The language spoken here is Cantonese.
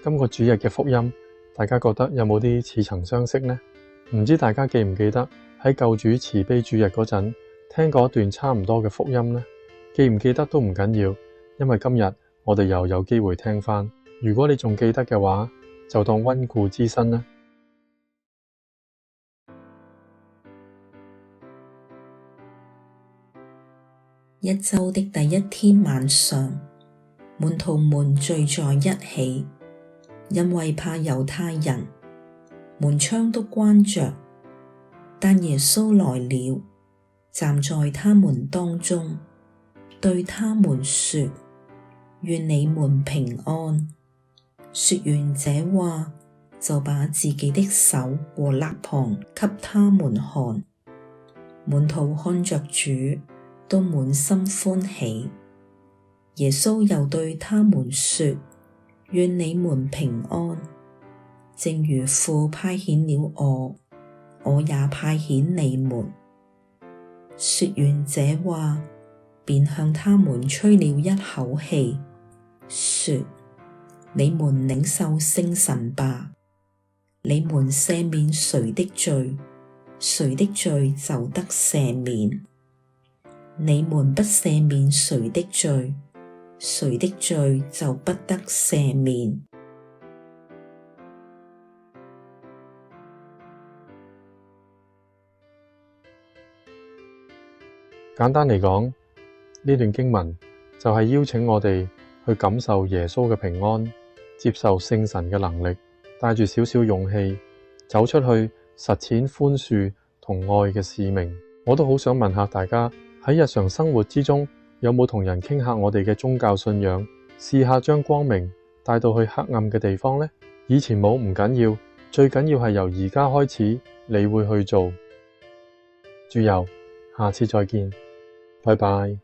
今個主日嘅福音，大家覺得有冇啲似曾相識呢？唔知大家記唔記得喺救主慈悲主日嗰陣聽過一段差唔多嘅福音呢？記唔記得都唔緊要，因為今日我哋又有機會聽返。如果你仲記得嘅話，就當溫故知新啦。一周的第一天晚上，門徒們聚在一起，因為怕猶太人，門窗都關着。但耶穌來了，站在他們當中，對他們說：願你們平安。說完這話，就把自己的手和肋旁給他們看。門徒看着主，都滿心歡喜。耶穌又對他們說：願你們平安。正如父派遣了我也派遣你們。說完這話，便向他們吹了一口氣，說：你們領受聖神吧。你們赦免誰的罪，誰的罪就得赦免；你們不赦免誰的罪，誰的罪就不得赦免。簡單嚟講，呢段經文就係邀請我哋去感受耶穌嘅平安，接受聖神嘅能力，帶住少少勇氣走出去實踐寬恕同愛嘅使命。我都好想問下大家，喺日常生活之中有冇同人傾下我哋嘅宗教信仰，試下將光明帶到去黑暗嘅地方呢？以前冇唔緊要，最緊要係由而家開始你會去做。主佑，下次再見，拜拜。